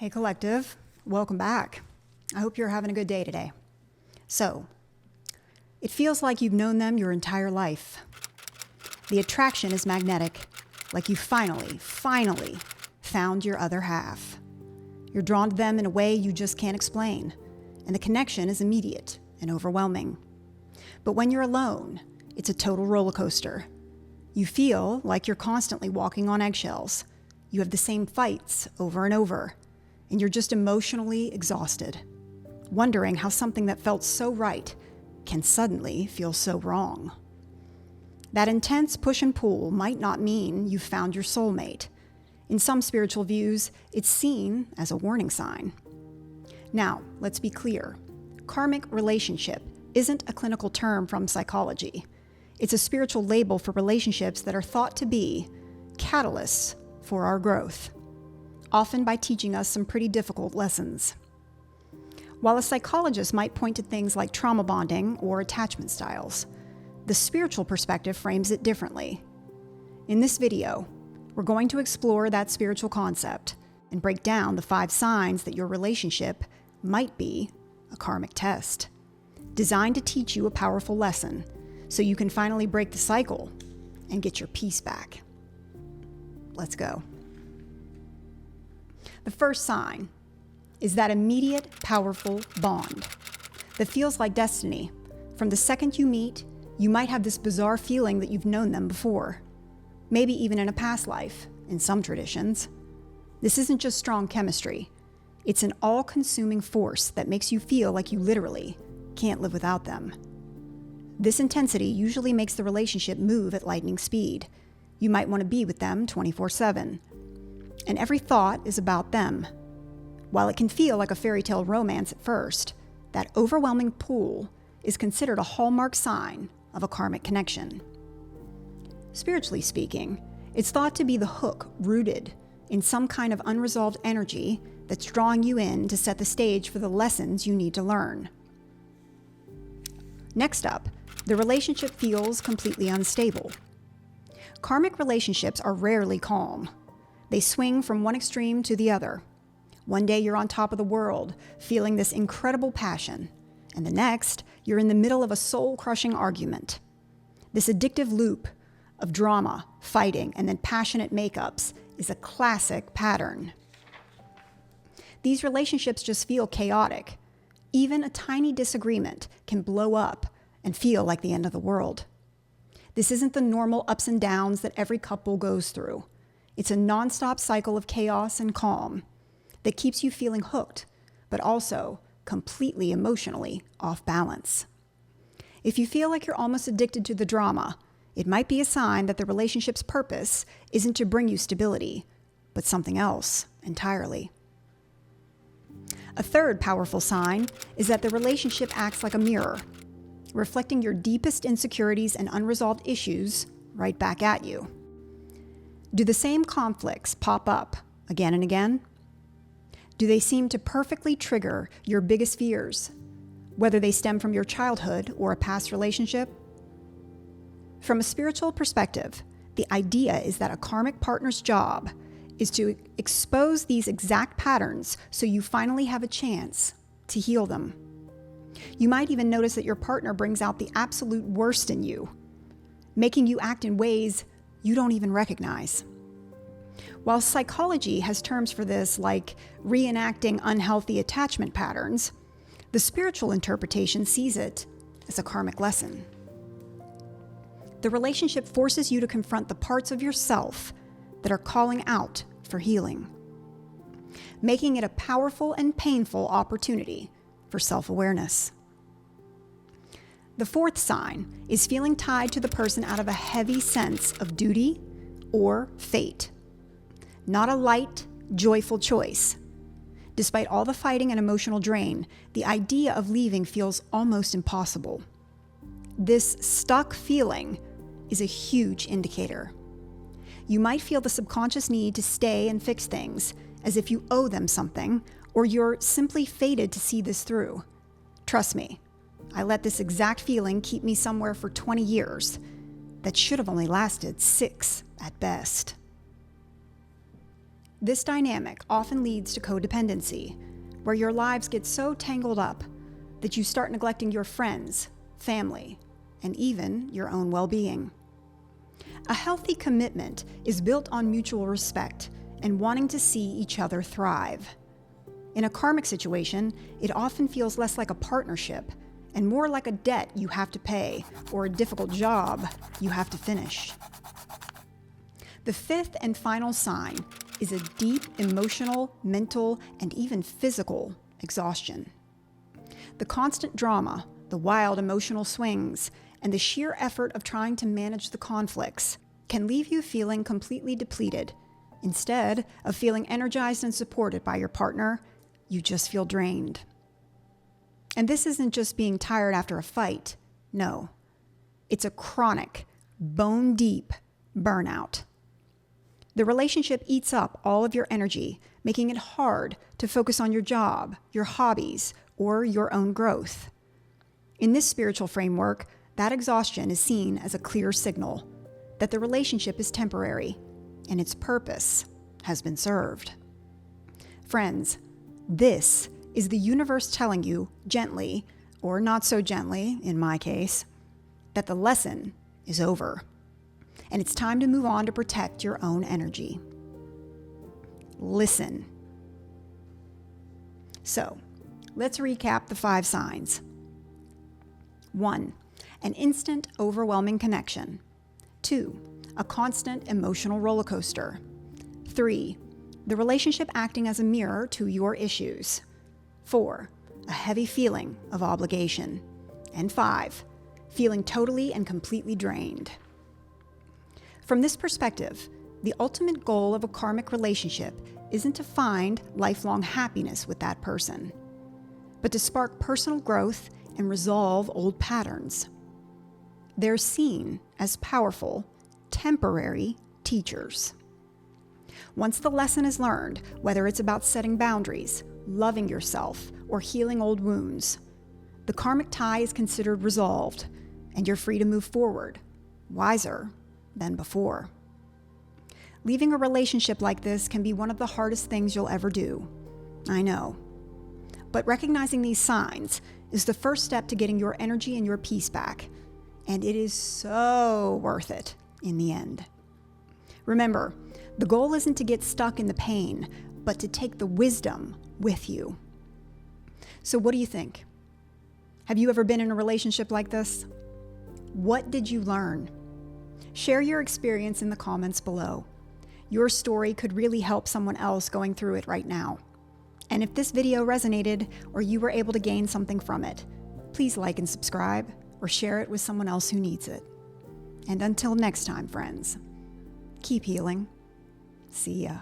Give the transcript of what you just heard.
Hey Collective, welcome back. I hope you're having a good day today. So, it feels like you've known them your entire life. The attraction is magnetic, like you finally found your other half. You're drawn to them in a way you just can't explain, and the connection is immediate and overwhelming. But when you're alone, it's a total roller coaster. You feel like you're constantly walking on eggshells. You have the same fights over and over, and you're just emotionally exhausted, wondering how something that felt so right can suddenly feel so wrong. That intense push and pull might not mean you've found your soulmate. In some spiritual views, it's seen as a warning sign. Now, let's be clear. Karmic relationship isn't a clinical term from psychology. It's a spiritual label for relationships that are thought to be catalysts for our growth, often by teaching us some pretty difficult lessons. While a psychologist might point to things like trauma bonding or attachment styles, the spiritual perspective frames it differently. In this video, we're going to explore that spiritual concept and break down the 5 signs that your relationship might be a karmic test, designed to teach you a powerful lesson so you can finally break the cycle and get your peace back. Let's go. The first sign is that immediate, powerful bond that feels like destiny. From the second you meet, you might have this bizarre feeling that you've known them before, maybe even in a past life, in some traditions. This isn't just strong chemistry. It's an all-consuming force that makes you feel like you literally can't live without them. This intensity usually makes the relationship move at lightning speed. You might want to be with them 24/7. And every thought is about them. While it can feel like a fairy tale romance at first, that overwhelming pull is considered a hallmark sign of a karmic connection. Spiritually speaking, it's thought to be the hook rooted in some kind of unresolved energy that's drawing you in to set the stage for the lessons you need to learn. Next up, the relationship feels completely unstable. Karmic relationships are rarely calm. They swing from one extreme to the other. One day you're on top of the world, feeling this incredible passion, and the next, you're in the middle of a soul-crushing argument. This addictive loop of drama, fighting, and then passionate makeups is a classic pattern. These relationships just feel chaotic. Even a tiny disagreement can blow up and feel like the end of the world. This isn't the normal ups and downs that every couple goes through. It's a nonstop cycle of chaos and calm that keeps you feeling hooked, but also completely emotionally off balance. If you feel like you're almost addicted to the drama, it might be a sign that the relationship's purpose isn't to bring you stability, but something else entirely. A third powerful sign is that the relationship acts like a mirror, reflecting your deepest insecurities and unresolved issues right back at you. Do the same conflicts pop up again and again? Do they seem to perfectly trigger your biggest fears, whether they stem from your childhood or a past relationship? From a spiritual perspective, the idea is that a karmic partner's job is to expose these exact patterns so you finally have a chance to heal them. You might even notice that your partner brings out the absolute worst in you, making you act in ways you don't even recognize. While psychology has terms for this like reenacting unhealthy attachment patterns, the spiritual interpretation sees it as a karmic lesson. The relationship forces you to confront the parts of yourself that are calling out for healing, making it a powerful and painful opportunity for self-awareness. The fourth sign is feeling tied to the person out of a heavy sense of duty or fate. Not a light, joyful choice. Despite all the fighting and emotional drain, the idea of leaving feels almost impossible. This stuck feeling is a huge indicator. You might feel the subconscious need to stay and fix things, as if you owe them something, or you're simply fated to see this through. Trust me, I let this exact feeling keep me somewhere for 20 years that should have only lasted 6 at best. This dynamic often leads to codependency, where your lives get so tangled up that you start neglecting your friends, family, and even your own well-being. A healthy commitment is built on mutual respect and wanting to see each other thrive. In a karmic situation, it often feels less like a partnership and more like a debt you have to pay or a difficult job you have to finish. The fifth and final sign is a deep emotional, mental, and even physical exhaustion. The constant drama, the wild emotional swings, and the sheer effort of trying to manage the conflicts can leave you feeling completely depleted. Instead of feeling energized and supported by your partner, you just feel drained. And this isn't just being tired after a fight. No, it's a chronic, bone-deep burnout. The relationship eats up all of your energy, making it hard to focus on your job, your hobbies, or your own growth. In this spiritual framework, that exhaustion is seen as a clear signal that the relationship is temporary and its purpose has been served. Friends, this is the universe telling you gently, or not so gently in my case, that the lesson is over and it's time to move on to protect your own energy. Listen. So, let's recap the 5 signs. 1. An instant, overwhelming connection. 2. A constant emotional roller coaster. 3. The relationship acting as a mirror to your issues. 4. A heavy feeling of obligation. And 5. Feeling totally and completely drained. From this perspective, the ultimate goal of a karmic relationship isn't to find lifelong happiness with that person, but to spark personal growth and resolve old patterns. They're seen as powerful, temporary teachers. Once the lesson is learned, whether it's about setting boundaries, loving yourself, or healing old wounds, the karmic tie is considered resolved, and you're free to move forward, wiser than before. Leaving a relationship like this can be one of the hardest things you'll ever do. I know. But recognizing these signs is the first step to getting your energy and your peace back, and it is so worth it in the end. Remember, the goal isn't to get stuck in the pain, but to take the wisdom with you. So what do you think? Have you ever been in a relationship like this? What did you learn? Share your experience in the comments below. Your story could really help someone else going through it right now. And if this video resonated or you were able to gain something from it, please like and subscribe or share it with someone else who needs it. And until next time, friends, keep healing. See ya.